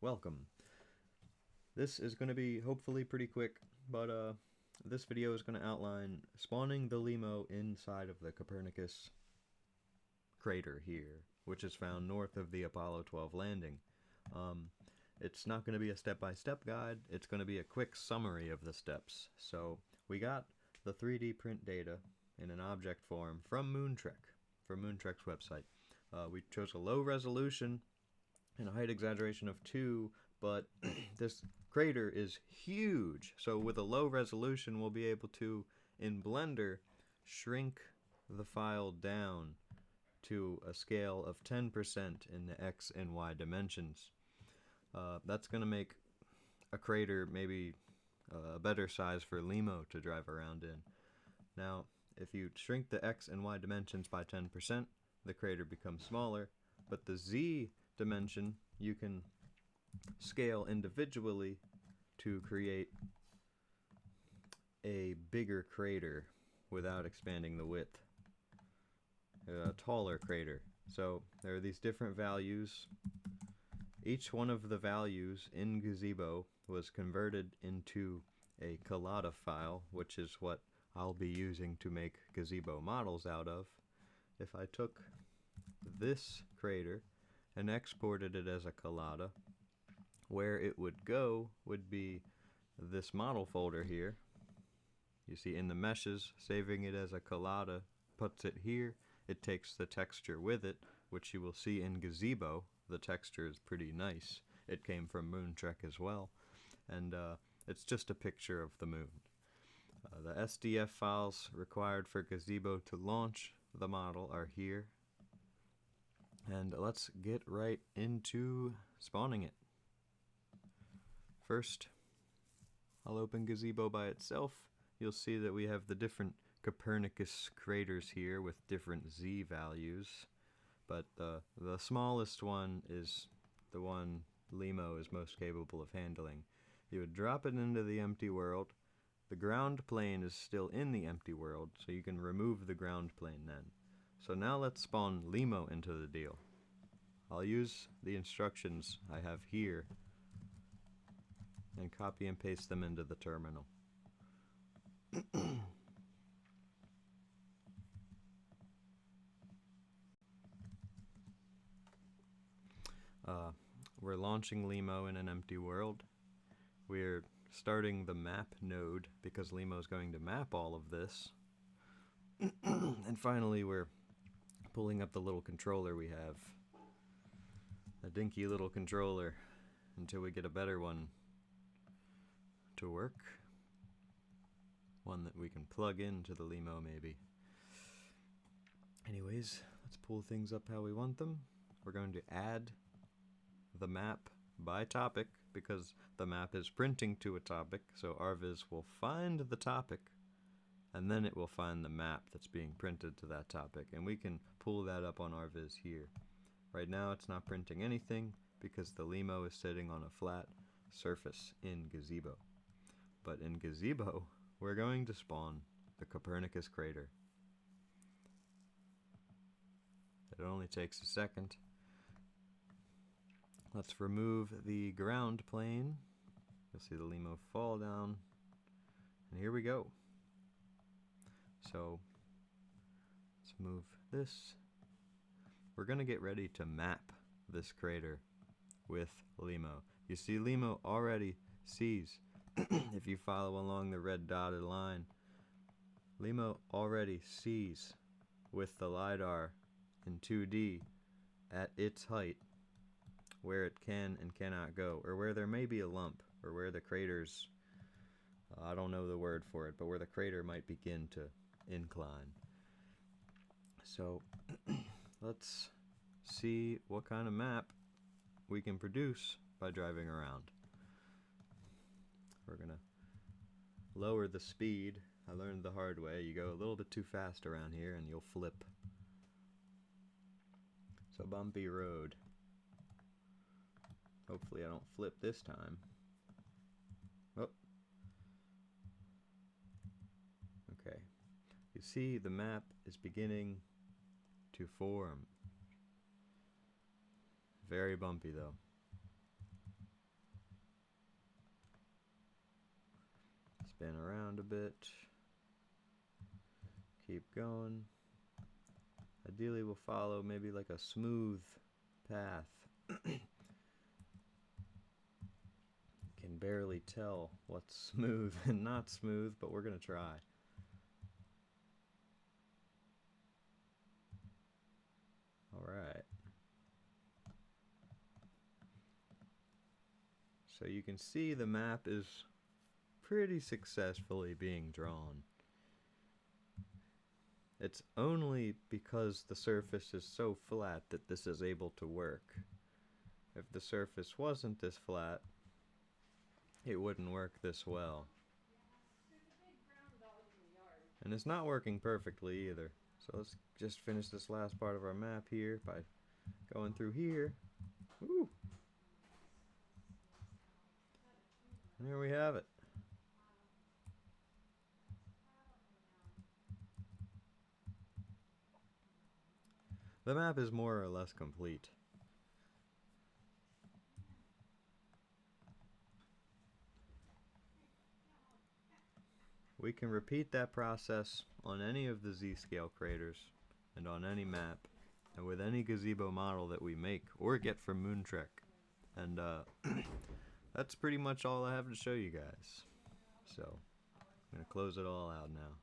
welcome. This is going to be hopefully pretty quick, but this video is going to outline spawning the LIMO inside of the Copernicus Crater here, which is found north of the Apollo 12 landing. It's not going to be a step-by-step guide, it's going to be a quick summary of the steps. So we got the 3D print data in an object form from Moontrek, from Moontrек's website. We chose a low resolution and a height exaggeration of 2, but this crater is huge. So with a low resolution, we'll be able to, in Blender, shrink the file down to a scale of 10% in the X and Y dimensions. That's going to make a crater maybe a better size for LIMO to drive around in. Now, if you shrink the X and Y dimensions by 10%, the crater becomes smaller, but the Z dimension you can scale individually to create a bigger crater without expanding the width. A taller crater. So there are these different values. Each one of the values in Gazebo was converted into a collada file, which is what I'll be using to make Gazebo models out of. If I took this crater and exported it as a collada, where it would go would be this model folder here. You see in the meshes, saving it as a collada puts it here. It takes the texture with it, which you will see in Gazebo. The texture is pretty nice. It came from Moontrek as well, and it's just a picture of the moon. The SDF files required for Gazebo to launch the model are here, and let's get right into spawning it. First, I'll open Gazebo by itself. You'll see that we have the different Copernicus craters here with different Z values. But the smallest one is the one LIMO is most capable of handling. You would drop it into the empty world. The ground plane is still in the empty world, so you can remove the ground plane then. So now let's spawn LIMO into the deal. I'll use the instructions I have here and copy and paste them into the terminal. We're launching LIMO in an empty world. We're starting the map node because LIMO is going to map all of this. And finally, we're pulling up the little controller we have. A dinky little controller until we get a better one to work. One that we can plug into the LIMO maybe. Anyways, let's pull things up how we want them. We're going to add the map by topic because the map is printing to a topic, so RViz will find the topic and then it will find the map that's being printed to that topic, and we can pull that up on RViz here. Right now it's not printing anything because the LIMO is sitting on a flat surface in Gazebo. But in Gazebo, we're going to spawn the Copernicus Crater. It only takes a second. Let's remove the ground plane. You'll see the LIMO fall down. And here we go. So, let's move this. We're going to get ready to map this crater with LIMO. You see LIMO already sees, if you follow along the red dotted line, LIMO already sees with the LiDAR in 2D at its height where it can and cannot go, or where there may be a lump, or where the craters, I don't know the word for it, but where the crater might begin to incline. So let's see what kind of map we can produce by driving around. We're gonna lower the speed. I learned the hard way. You go a little bit too fast around here and you'll flip. So bumpy road. Hopefully I don't flip this time. Oh. Okay. You see the map is beginning to form. Very bumpy though. Spin around a bit. Keep going. Ideally we'll follow maybe like a smooth path. Can barely tell what's smooth and not smooth, but we're gonna try. Alright. So you can see the map is pretty successfully being drawn. It's only because the surface is so flat that this is able to work. If the surface wasn't this flat, it wouldn't work this well. And it's not working perfectly either. So let's just finish this last part of our map here by going through here. Woo! And here we have it. The map is more or less complete. We can repeat that process on any of the Z-scale craters and on any map and with any gazebo model that we make or get from Moontrek. And that's pretty much all I have to show you guys. So I'm going to close it all out now.